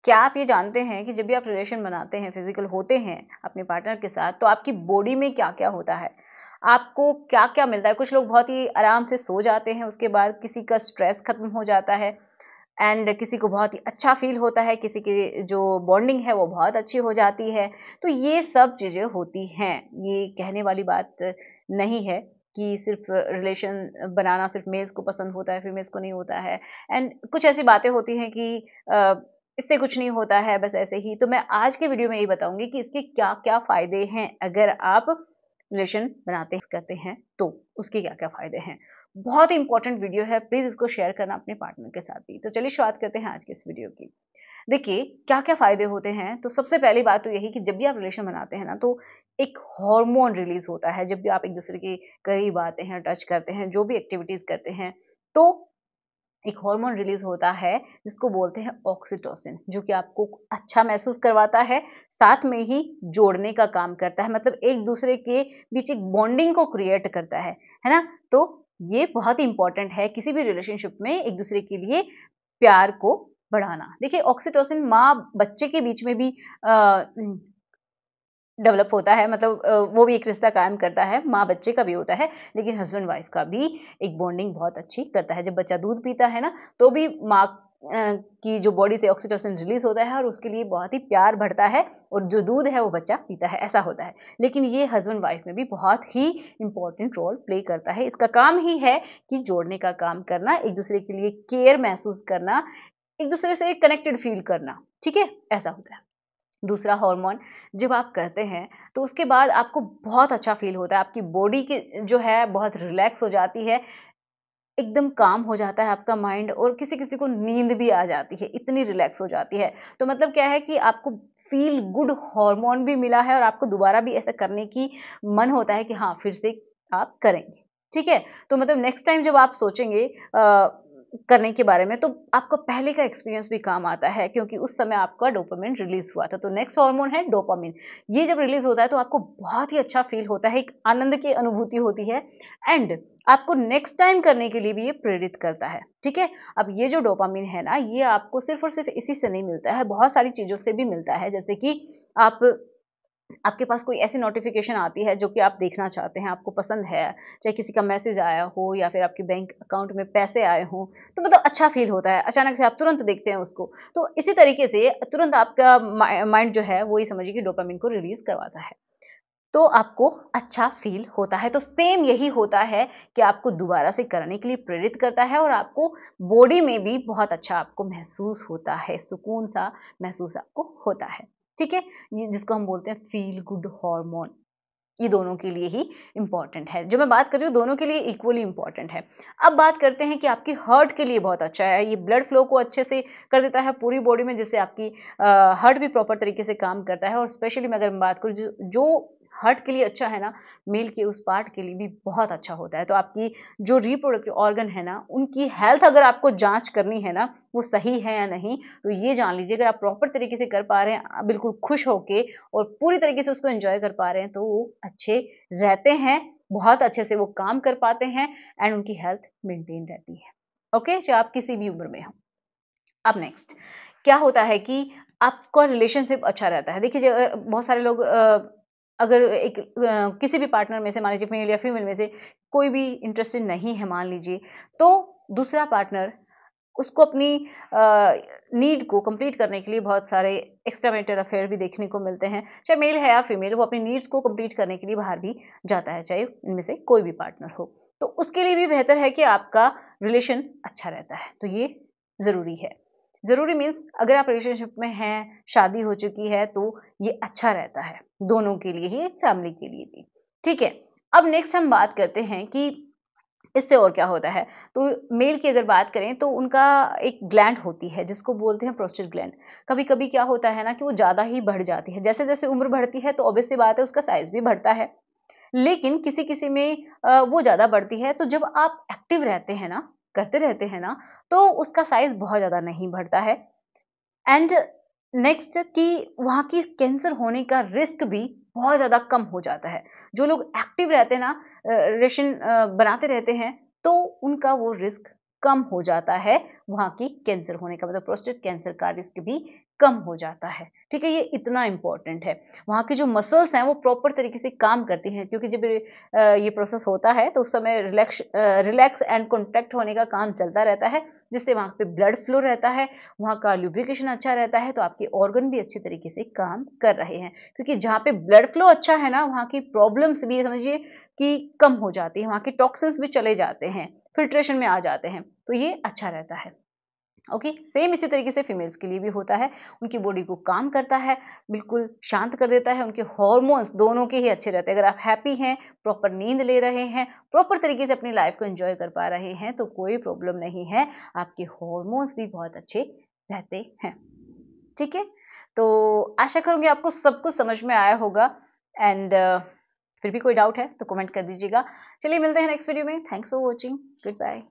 क्या आप ये जानते हैं कि जब भी आप रिलेशन बनाते हैं, फिजिकल होते हैं अपने पार्टनर के साथ, तो आपकी बॉडी में क्या-क्या होता है? आपको क्या-क्या मिलता है? कुछ लोग बहुत ही आराम से सो जाते हैं, उसके बाद किसी का स्ट्रेस खत्म हो जाता है एंड किसी को बहुत ही अच्छा फ़ील होता है, किसी की जो बॉन्डिंग है वो बहुत अच्छी हो जाती है। तो ये सब चीज़ें होती हैं। ये कहने वाली बात नहीं है कि सिर्फ़ रिलेशन बनाना सिर्फ़ मेल्स को पसंद होता है, फीमेल्स को नहीं होता है। एंड कुछ ऐसी बातें होती हैं कि अ, इससे कुछ नहीं होता है, बस ऐसे ही। तो मैं आज के वीडियो में यही बताऊँगी कि इसके क्या-क्या फ़ायदे हैं, अगर आप रिलेशन बनाते करते हैं तो, उसके क्या-क्या फ़ायदे हैं। बहुत ही इंपॉर्टेंट वीडियो है, प्लीज़ इसको शेयर करना अपने पार्टनर के साथ भी। तो चलिए शुरुआत करते हैं आज के इस वीडियो की। देखिए, क्या-क्या फ़ायदे होते हैं, तो सबसे पहली बात तो यही कि जब भी आप रिलेशन बनाते हैं ना, तो एक हार्मोन रिलीज़ होता है। जब भी आप एक-दूसरे के करीब आते हैं, टच करते हैं, जो भी एक्टिविटीज़ करते हैं, तो एक हार्मोन रिलीज़ होता है, जिसको बोलते हैं ऑक्सीटोसिन, जो कि आपको अच्छा महसूस करवाता है, साथ में ही जोड़ने का काम करता है। मतलब एक-दूसरे के बीच एक बॉन्डिंग को क्रिएट करता है ना? तो ये बहुत ही इम्पोर्टेंट है किसी भी रिलेशनशिप में एक-दूसरे के लिए प्यार को बढ़ाना। देखिए ऑक्सीटोसिन माँ-बच्चे के बीच में भी डेवलप होता है, मतलब वो भी एक रिश्ता कायम करता है, माँ-बच्चे का भी होता है, लेकिन हस्बैंड-वाइफ का भी एक बॉन्डिंग बहुत अच्छी करता है। जब बच्चा दूध पीता है ना, तो भी माँ की जो बॉडी से ऑक्सीटोसिन रिलीज़ होता है और उसके लिए बहुत ही प्यार बढ़ता है और जो दूध है वो बच्चा पीता है, ऐसा होता है। लेकिन ये हस्बैंड-वाइफ में भी बहुत ही इम्पोर्टेंट रोल प्ले करता है। इसका काम ही है कि जोड़ने का काम करना, एक-दूसरे के लिए केयर महसूस करना, एक-दूसरे से कनेक्टेड फ़ील करना, ठीक है? ऐसा होता है। दूसरा हार्मोन जब आप करते हैं तो उसके बाद आपको बहुत अच्छा फ़ील होता है, आपकी बॉडी की जो है बहुत रिलैक्स हो जाती है, एकदम काम हो जाता है आपका माइंड और किसी-किसी को नींद भी आ जाती है, इतनी रिलैक्स हो जाती है। तो मतलब क्या है कि आपको फ़ील गुड हार्मोन भी मिला है और आपको दोबारा भी ऐसा करने की मन होता है कि हाँ, फिर से आप करेंगे, ठीक है? तो मतलब नेक्स्ट टाइम जब आप सोचेंगे करने के बारे में तो आपका पहले का एक्सपीरियंस भी काम आता है क्योंकि उस समय आपका डोपामाइन रिलीज़ हुआ था। तो नेक्स्ट हार्मोन है डोपामाइन। ये जब रिलीज़ होता है तो आपको बहुत ही अच्छा फ़ील होता है, एक आनंद की अनुभूति होती है एंड आपको नेक्स्ट टाइम करने के लिए भी ये प्रेरित करता है, ठीक है? अब ये जो डोपामाइन है ना, ये आपको सिर्फ़ और सिर्फ़ इसी से नहीं मिलता है, बहुत सारी चीज़ों से भी मिलता है। जैसे कि आप आपके पास कोई ऐसी नोटिफ़िकेशन आती है जो कि आप देखना चाहते हैं, आपको पसंद है, चाहे किसी का मैसेज आया हो या फिर आपके बैंक अकाउंट में पैसे आए हों, तो मतलब अच्छा फ़ील होता है, अचानक से आप तुरंत देखते हैं उसको। तो इसी तरीके से तुरंत आपका माइंड जो है, वो ये समझिए कि डोपामाइन को रिलीज़ करवाता है। तो आपको अच्छा फ़ील होता है। तो सेम यही होता है कि आपको दोबारा से करने के लिए प्रेरित करता है और आपको बॉडी में भी बहुत अच्छा आपको महसूस होता है, सुकून-सा महसूस आपको होता है। ठीक है? ये जिसको हम बोलते हैं फ़ील गुड हार्मोन। ये दोनों के लिए ही इम्पोर्टेंट है। जो मैं बात कर रही हूँ दोनों के लिए इक्वली इम्पोर्टेंट है। अब बात करते हैं कि आपकी हार्ट के लिए बहुत अच्छा है। ये ब्लड फ्लो को अच्छे से कर देता है पूरी बॉडी में जिससे आपकी हार्ट भी प्रॉपर तरीके से काम करता है और स्पेशली मैं अगर मैं बात करूँ जो हार्ट के लिए अच्छा है ना, मेल के उस पार्ट के लिए भी बहुत अच्छा होता है। तो आपकी जो रिप्रोडक्टिव ऑर्गन है ना, उनकी हेल्थ अगर आपको जाँच करनी है ना, वो सही है या नहीं, तो ये जान लीजिए अगर आप प्रॉपर तरीके से कर पा रहे हैं बिल्कुल खुश होके और पूरी तरीके से उसको एन्जॉय कर पा रहे हैं, तो वो अच्छे रहते हैं, बहुत अच्छे से वो काम कर पाते हैं एंड उनकी हेल्थ मेंटेन रहती है। ओके? चाहे आप किसी भी उम्र में हों। अब नेक्स्ट क्या होता है कि आपका रिलेशनशिप अच्छा रहता है। देखिए बहुत सारे लोग अगर किसी भी पार्टनर में से मान लीजिए मेल या फीमेल में से कोई भी इंटरेस्टेड नहीं है मान लीजिए, तो दूसरा पार्टनर उसको अपनी नीड को कंप्लीट करने के लिए बहुत सारे एक्स्ट्रा मैरिटल अफेयर भी देखने को मिलते हैं। चाहे मेल है या फीमेल, वो अपनी नीड्स को कंप्लीट करने के लिए बाहर भी जाता है, चाहे इनमें से कोई भी पार्टनर हो। तो उसके लिए भी बेहतर है कि आपका रिलेशन अच्छा रहता है, तो ये ज़रूरी है। ज़रूरी मीन्स अगर आप रिलेशनशिप में हैं, शादी हो चुकी है, तो ये अच्छा रहता है, दोनों के लिए ही, फैमिली के लिए भी। ठीक है? अब नेक्स्ट हम बात करते हैं कि इससे और क्या होता है? तो मेल की अगर बात करें तो उनका एक ग्लैंड होती है जिसको बोलते हैं प्रोस्टेट ग्लैंड। कभी-कभी क्या होता है ना कि वो ज़्यादा ही बढ़ जाती है। जैसे-जैसे उम्र बढ़ती है तो ऑब्वियस सी बात है उसका साइज़ भी बढ़ता है। लेकिन किसी-किसी में वो ज़्यादा बढ़ती है तो जब आप एक्टिव रहते हैं ना, करते रहते हैं ना, तो उसका साइज़ बहुत ज़्यादा नहीं बढ़ता है। एंड नेक्स्ट कि वहाँ की कैंसर होने का रिस्क भी बहुत ज़्यादा कम हो जाता है। जो लोग एक्टिव रहते हैं ना रिलेशन बनाते रहते हैं, तो उनका वो रिस्क कम हो जाता है, वहाँ की कैंसर होने का मतलब प्रोस्टेट कैंसर का रिस्क भी कम हो जाता है। ठीक है, ये इतना इम्पोर्टेंट है। वहाँ की जो मसल्स हैं वो प्रॉपर तरीके से काम करती हैं, क्योंकि जब ये प्रोसेस होता है तो उस समय रिलैक्स एंड कॉन्ट्रैक्ट होने का काम चलता रहता है, जिससे वहाँ पे ब्लड फ्लो रहता है, वहाँ का ल्यूब्रिकेशन अच्छा रहता है, तो आपके ऑर्गन भी अच्छे तरीके से काम कर रहे हैं। क्योंकि जहाँ पे ब्लड फ्लो अच्छा है ना, वहाँ की प्रॉब्लम्स भी समझिए कि कम हो जाती है, वहाँ की टॉक्सिन्स भी चले जाते हैं, फिल्ट्रेशन में आ जाते हैं, तो ये अच्छा रहता है। ओके, सेम इसी तरीके से फीमेल्स के लिए भी होता है, उनकी बॉडी को काम करता है, बिल्कुल शांत कर देता है, उनके हार्मोन्स दोनों के ही अच्छे रहते हैं। अगर आप हैप्पी हैं, प्रॉपर नींद ले रहे हैं, प्रॉपर तरीके से अपनी लाइफ को एंजॉय कर पा रहे हैं, तो कोई प्रॉब्लम नहीं है, आपके हार्मोन्स भी बहुत अच्छे रहते हैं। ठीक है, तो आशा करूंगी आपको सब कुछ समझ में आया होगा। एंड फिर भी कोई डाउट है तो कमेंट कर दीजिएगा। चलिए मिलते हैं नेक्स्ट वीडियो में। Thanks for watching, good bye.